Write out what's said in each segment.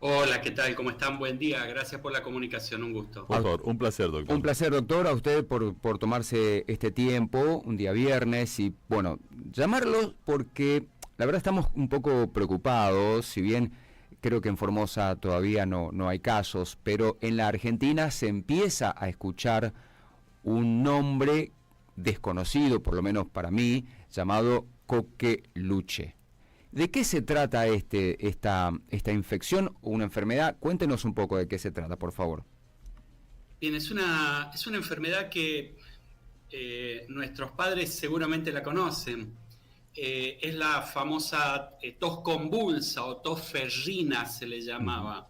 Hola, ¿qué tal? ¿Cómo están? Buen día. Gracias por la comunicación. Un gusto. Por favor, un placer, doctor. Un placer, doctor, a usted por tomarse este tiempo, un día viernes, y bueno, llamarlo porque la verdad estamos un poco preocupados, si bien creo que en Formosa todavía no hay casos, pero en la Argentina se empieza a escuchar un nombre desconocido, por lo menos para mí, llamado coqueluche. ¿De qué se trata esta infección o una enfermedad? Cuéntenos un poco de qué se trata, por favor. Bien, es una enfermedad que nuestros padres seguramente la conocen. Es la famosa tos convulsa o tos ferrina, se le llamaba.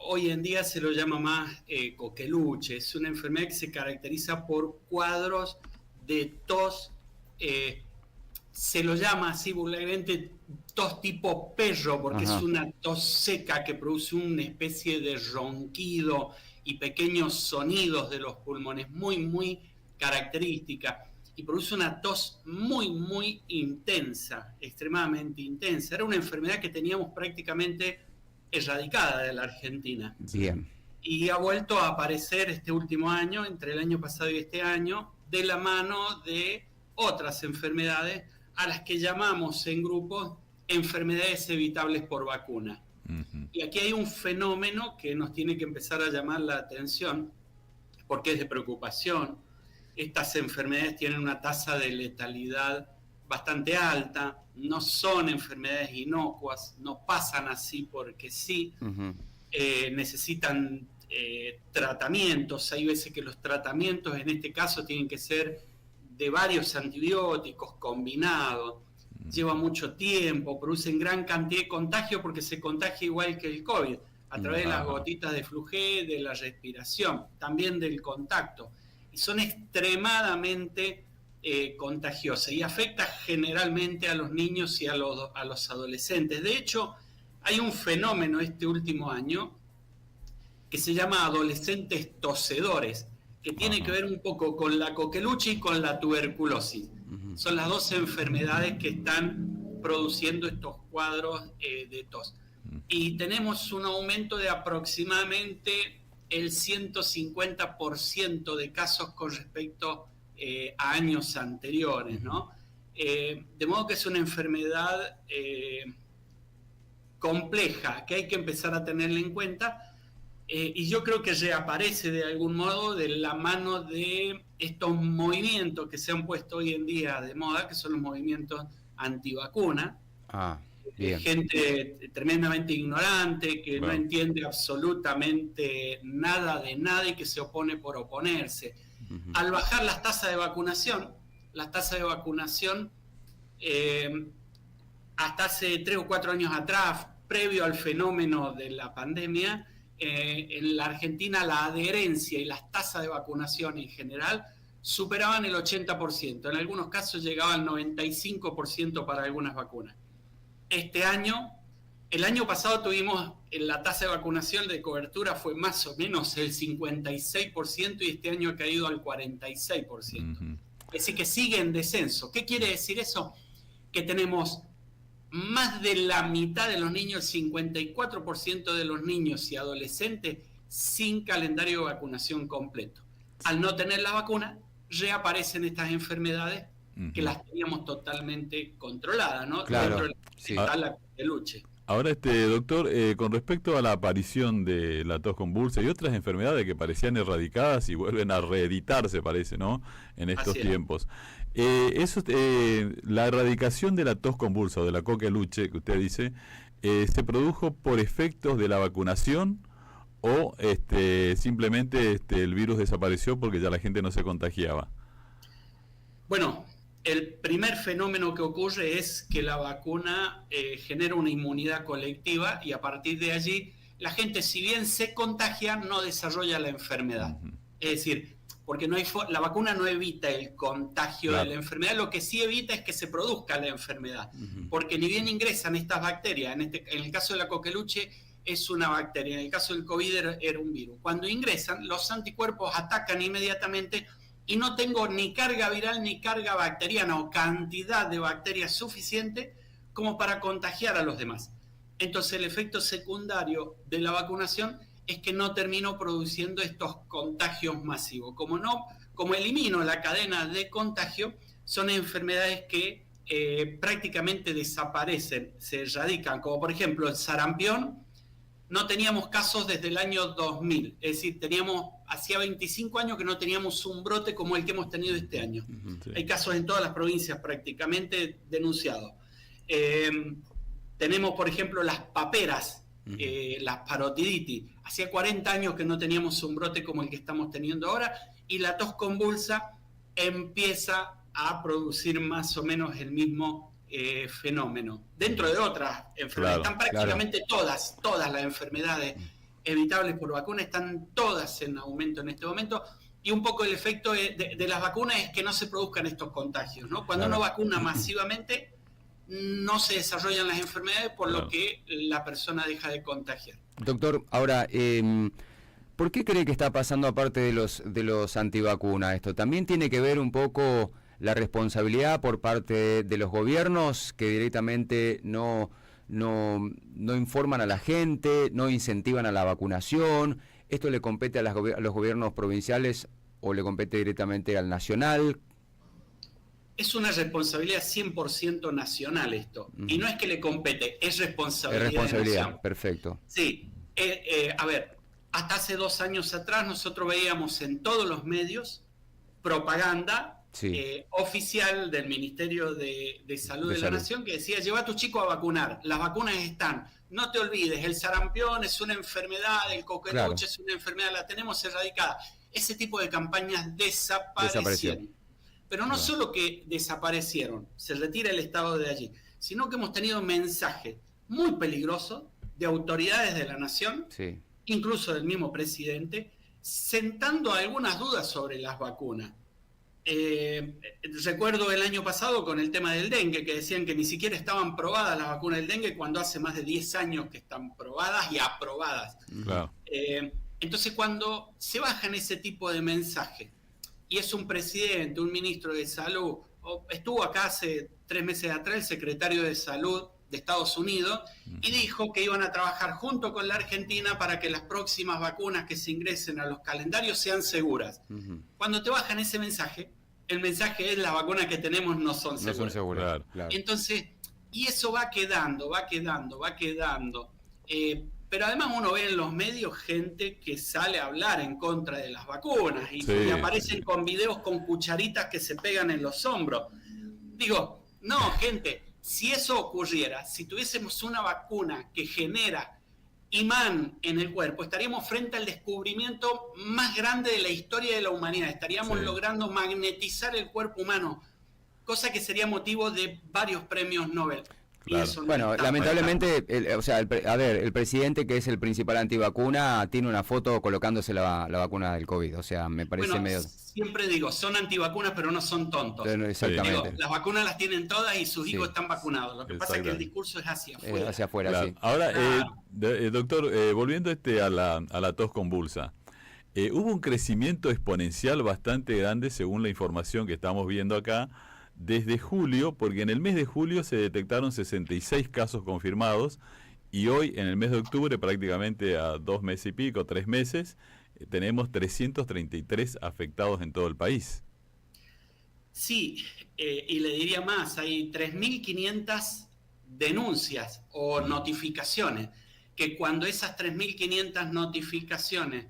Hoy en día se lo llama más coqueluche. Es una enfermedad que se caracteriza por cuadros de tos. Se lo llama así vulgarmente tos tipo perro, porque es una tos seca que produce una especie de ronquido y pequeños sonidos de los pulmones muy característica, y produce una tos muy intensa, extremadamente intensa. Era una enfermedad que teníamos prácticamente erradicada de la Argentina. Bien. Y ha vuelto a aparecer este último año, entre el año pasado y este año, de la mano de otras enfermedades a las que llamamos en grupos enfermedades evitables por vacuna. Y aquí hay un fenómeno que nos tiene que empezar a llamar la atención, porque es de preocupación. Estas enfermedades tienen una tasa de letalidad bastante alta, no son enfermedades inocuas, no pasan así porque sí, necesitan tratamientos. Hay veces que los tratamientos en este caso tienen que ser de varios antibióticos combinados, lleva mucho tiempo, producen gran cantidad de contagio porque se contagia igual que el COVID, a través de las gotitas de flujé, de la respiración, también del contacto, y son extremadamente contagiosas y afecta generalmente a los niños y a los adolescentes. De hecho, hay un fenómeno este último año que se llama adolescentes tosedores, que tiene que ver un poco con la coqueluche y con la tuberculosis. Son las dos enfermedades que están produciendo estos cuadros de tos. Y tenemos un aumento de aproximadamente el 150% de casos con respecto a años anteriores, ¿no? De modo que es una enfermedad compleja, que hay que empezar a tenerla en cuenta. Y yo creo que reaparece de algún modo de la mano de estos movimientos que se han puesto hoy en día de moda, que son los movimientos antivacuna. Gente tremendamente ignorante, que no entiende absolutamente nada de nada y que se opone por oponerse. Al bajar las tasas de vacunación, hasta hace 3 o 4 años atrás, previo al fenómeno de la pandemia, en la Argentina la adherencia y las tasas de vacunación en general superaban el 80%, en algunos casos llegaba al 95% para algunas vacunas. El año pasado tuvimos la tasa de vacunación de cobertura fue más o menos el 56% y este año ha caído al 46%. Es decir, que sigue en descenso. ¿Qué quiere decir eso? Que tenemos más de la mitad de los niños, el 54% de los niños y adolescentes sin calendario de vacunación completo. Al no tener la vacuna, reaparecen estas enfermedades que las teníamos totalmente controladas, ¿no? Claro, Está la coqueluche. Ahora, doctor, con respecto a la aparición de la tos convulsa y otras enfermedades que parecían erradicadas y vuelven a reeditarse, parece, ¿no?, en estos tiempos. La erradicación de la tos convulsa o de la coqueluche, que usted dice, ¿se produjo por efectos de la vacunación o simplemente el virus desapareció porque ya la gente no se contagiaba? Bueno, el primer fenómeno que ocurre es que la vacuna genera una inmunidad colectiva y a partir de allí la gente, si bien se contagia, no desarrolla la enfermedad. Es decir, porque la vacuna no evita el contagio de la enfermedad, lo que sí evita es que se produzca la enfermedad, porque ni bien ingresan estas bacterias, en el caso de la coqueluche es una bacteria, en el caso del COVID era un virus. Cuando ingresan, los anticuerpos atacan inmediatamente y no tengo ni carga viral ni carga bacteriana o cantidad de bacterias suficiente como para contagiar a los demás. Entonces el efecto secundario de la vacunación es que no termino produciendo estos contagios masivos. Como elimino la cadena de contagio, son enfermedades que prácticamente desaparecen, se erradican, como por ejemplo el sarampión. No teníamos casos desde el año 2000, es decir, hacía 25 años que no teníamos un brote como el que hemos tenido este año. Sí. Hay casos en todas las provincias prácticamente denunciados. Tenemos, por ejemplo, las paperas, las parotiditis. Hacía 40 años que no teníamos un brote como el que estamos teniendo ahora, y la tos convulsa empieza a producir más o menos el mismo fenómeno. Dentro de otras enfermedades, están prácticamente todas las enfermedades evitables por vacuna, están todas en aumento en este momento, y un poco el efecto de las vacunas es que no se produzcan estos contagios, ¿no? Cuando uno vacuna masivamente, no se desarrollan las enfermedades, por lo que la persona deja de contagiar. Doctor, ahora, ¿por qué cree que está pasando aparte de los antivacunas esto? ¿También tiene que ver un poco la responsabilidad por parte de los gobiernos que directamente no informan a la gente, no incentivan a la vacunación? ¿Esto le compete a los gobiernos provinciales o le compete directamente al nacional? Es una responsabilidad 100% nacional esto. Y no es que le compete, es responsabilidad. Es responsabilidad, perfecto. Sí. A ver, hasta hace 2 años atrás nosotros veíamos en todos los medios propaganda oficial del Ministerio de Salud de la Nación que decía: lleva a tu chico a vacunar, las vacunas están, no te olvides, el sarampión es una enfermedad, el coqueluche es una enfermedad, la tenemos erradicada. Ese tipo de campañas desaparecieron. Pero no solo que desaparecieron, se retira el Estado de allí, sino que hemos tenido mensajes muy peligrosos de autoridades de la Nación, incluso del mismo presidente, sentando algunas dudas sobre las vacunas. Recuerdo el año pasado con el tema del dengue, que decían que ni siquiera estaban probadas las vacunas del dengue, cuando hace más de 10 años que están probadas y aprobadas. Claro. Entonces, cuando se bajan ese tipo de mensajes, y es un presidente, un ministro de salud, estuvo acá hace 3 meses atrás el secretario de Salud de Estados Unidos, y dijo que iban a trabajar junto con la Argentina para que las próximas vacunas que se ingresen a los calendarios sean seguras. Cuando te bajan ese mensaje, el mensaje es: las vacunas que tenemos no son seguras. No son seguras. Claro. Entonces, y eso va quedando. Pero además uno ve en los medios gente que sale a hablar en contra de las vacunas y aparecen con videos con cucharitas que se pegan en los hombros. Digo, no, gente, si eso ocurriera, si tuviésemos una vacuna que genera imán en el cuerpo, estaríamos frente al descubrimiento más grande de la historia de la humanidad. Estaríamos logrando magnetizar el cuerpo humano, cosa que sería motivo de varios premios Nobel. Claro. Bueno, lamentablemente, el presidente, que es el principal antivacuna, tiene una foto colocándose la vacuna del COVID. O sea, me parece medio... Siempre digo, son antivacunas, pero no son tontos. Exactamente. Digo, las vacunas las tienen todas y sus hijos están vacunados. Lo que pasa es que el discurso es hacia afuera. Hacia afuera, claro. Ahora, doctor, volviendo a la tos convulsa, hubo un crecimiento exponencial bastante grande, según la información que estamos viendo acá, desde julio, porque en el mes de julio se detectaron 66 casos confirmados, y hoy, en el mes de octubre, prácticamente a 2 meses y pico, 3 meses, tenemos 333 afectados en todo el país. Sí, y le diría más, hay 3.500 denuncias o notificaciones, que cuando esas 3.500 notificaciones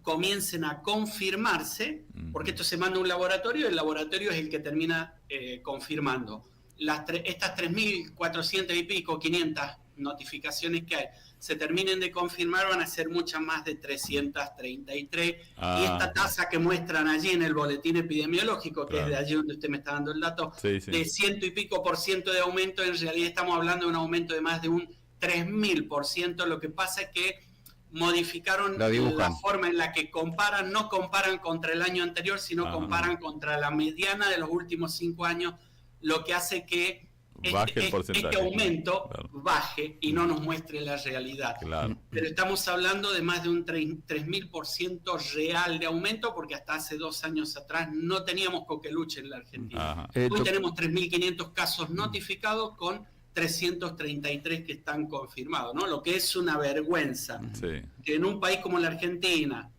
comiencen a confirmarse, porque esto se manda a un laboratorio, el laboratorio es el que termina confirmando. Estas 3.400 y pico, 500 notificaciones que hay, se terminen de confirmar, van a ser muchas más de 333. Y esta tasa que muestran allí en el boletín epidemiológico, que es de allí donde usted me está dando el dato, de 100 y pico % de aumento, en realidad estamos hablando de un aumento de más de un 3.000%. Lo que pasa es que modificaron la forma en la que comparan, no comparan contra el año anterior, sino comparan contra la mediana de los últimos 5 años, lo que hace que este aumento baje y no nos muestre la realidad. Claro. Pero estamos hablando de más de un 3.000% real de aumento, porque hasta hace 2 años atrás no teníamos coqueluche en la Argentina. Hoy tenemos 3.500 casos notificados con 333 que están confirmados, ¿no? Lo que es una vergüenza. Sí. Que en un país como la Argentina,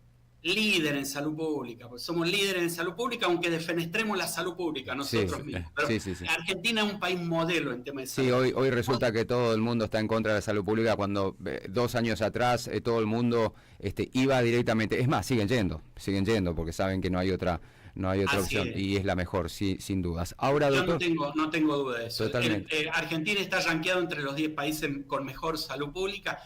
líder en salud pública, pues somos líderes en salud pública, aunque defenestremos la salud pública nosotros mismos. Pero sí. Argentina es un país modelo en temas de salud. Sí, hoy resulta que todo el mundo está en contra de la salud pública cuando 2 años atrás todo el mundo iba directamente. Es más, siguen yendo porque saben que no hay otra opción y es la mejor, sí, sin dudas. Ahora, doctor, yo no tengo duda de eso. Totalmente. Argentina está rankeado entre los 10 países con mejor salud pública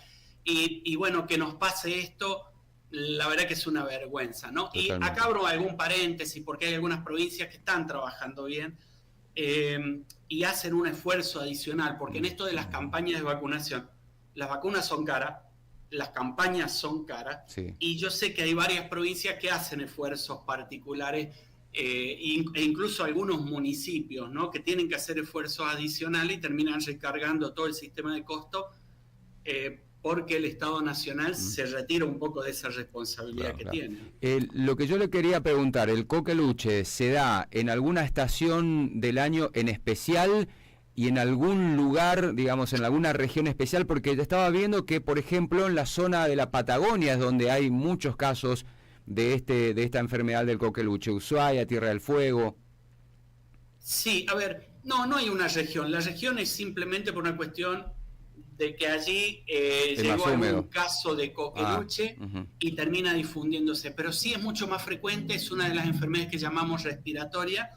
y bueno, que nos pase esto, la verdad que es una vergüenza, ¿no? Totalmente. Y acá abro algún paréntesis porque hay algunas provincias que están trabajando bien y hacen un esfuerzo adicional, porque en esto de las campañas de vacunación, las vacunas son caras, las campañas son caras, sí. Y yo sé que hay varias provincias que hacen esfuerzos particulares e incluso algunos municipios, ¿no? Que tienen que hacer esfuerzos adicionales y terminan recargando todo el sistema de costo porque el Estado Nacional se retira un poco de esa responsabilidad que tiene. Lo que yo le quería preguntar, ¿el Coqueluche se da en alguna estación del año en especial y en algún lugar, digamos, en alguna región especial? Porque yo estaba viendo que, por ejemplo, en la zona de la Patagonia es donde hay muchos casos de esta enfermedad del coqueluche, Ushuaia, Tierra del Fuego. Sí, a ver, no hay una región. La región es simplemente por una cuestión de que allí llegó algún caso de coqueluche y termina difundiéndose. Pero sí es mucho más frecuente, es una de las enfermedades que llamamos respiratoria,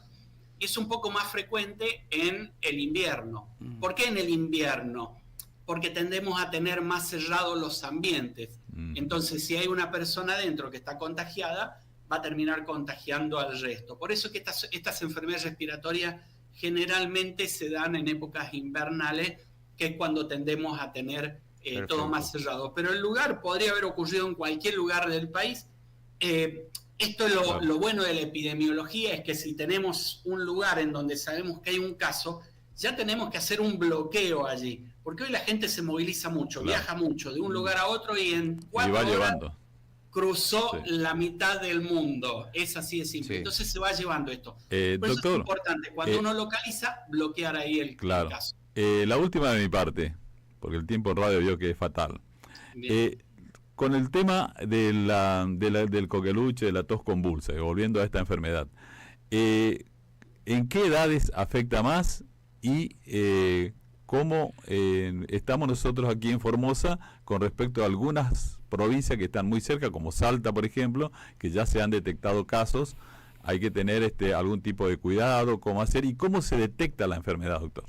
es un poco más frecuente en el invierno. ¿Por qué en el invierno? Porque tendemos a tener más cerrados los ambientes. Entonces, si hay una persona adentro que está contagiada, va a terminar contagiando al resto. Por eso que estas enfermedades respiratorias generalmente se dan en épocas invernales, que es cuando tendemos a tener todo más cerrado. Pero el lugar podría haber ocurrido en cualquier lugar del país. Esto es lo bueno de la epidemiología, es que si tenemos un lugar en donde sabemos que hay un caso, ya tenemos que hacer un bloqueo allí, porque hoy la gente se moviliza mucho, viaja mucho de un lugar a otro y en 4 horas cruzó la mitad del mundo. Es así de simple. Entonces se va llevando esto. Por eso doctor, es importante, cuando uno localiza, bloquear ahí el caso. La última de mi parte, porque el tiempo en radio vio que es fatal. Con el tema del coqueluche, de la tos convulsa, volviendo a esta enfermedad, ¿en qué edades afecta más y cómo estamos nosotros aquí en Formosa con respecto a algunas provincias que están muy cerca, como Salta, por ejemplo, que ya se han detectado casos? Hay que tener algún tipo de cuidado, cómo hacer y cómo se detecta la enfermedad, doctor.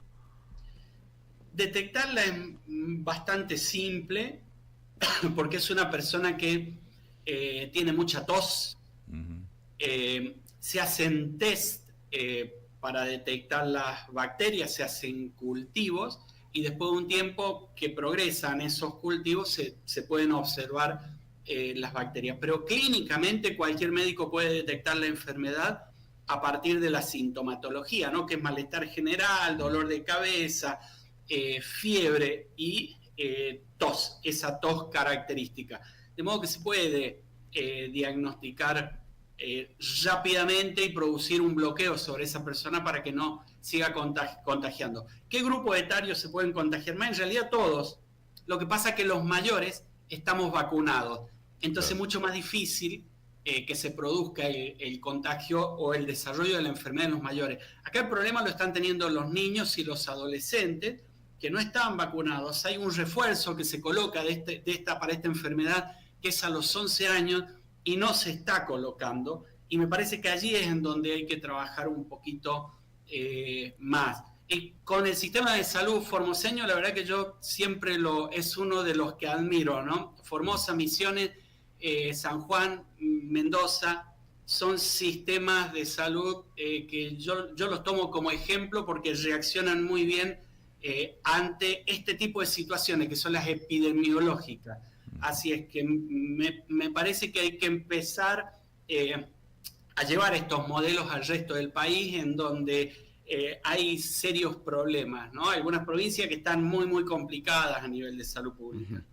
Detectarla es bastante simple, porque es una persona que tiene mucha tos. Se hacen test para detectar las bacterias, se hacen cultivos y después de un tiempo que progresan esos cultivos se pueden observar las bacterias. Pero clínicamente cualquier médico puede detectar la enfermedad a partir de la sintomatología, ¿no? Que es malestar general, dolor de cabeza, fiebre y tos, esa tos característica. De modo que se puede diagnosticar rápidamente y producir un bloqueo sobre esa persona para que no siga contagiando. ¿Qué grupos etarios se pueden contagiar más? En realidad todos. Lo que pasa es que los mayores estamos vacunados. Entonces es mucho más difícil que se produzca el contagio o el desarrollo de la enfermedad en los mayores. Acá el problema lo están teniendo los niños y los adolescentes que no están vacunados. Hay un refuerzo que se coloca para esta enfermedad, que es a los 11 años, y no se está colocando. Y me parece que allí es en donde hay que trabajar un poquito más. Y con el sistema de salud formoseño, la verdad que yo siempre es uno de los que admiro, ¿no? Formosa, Misiones, San Juan, Mendoza, son sistemas de salud que yo los tomo como ejemplo porque reaccionan muy bien ante este tipo de situaciones que son las epidemiológicas. Así es que me parece que hay que empezar a llevar estos modelos al resto del país, en donde hay serios problemas, ¿no? Algunas provincias que están muy, muy complicadas a nivel de salud pública.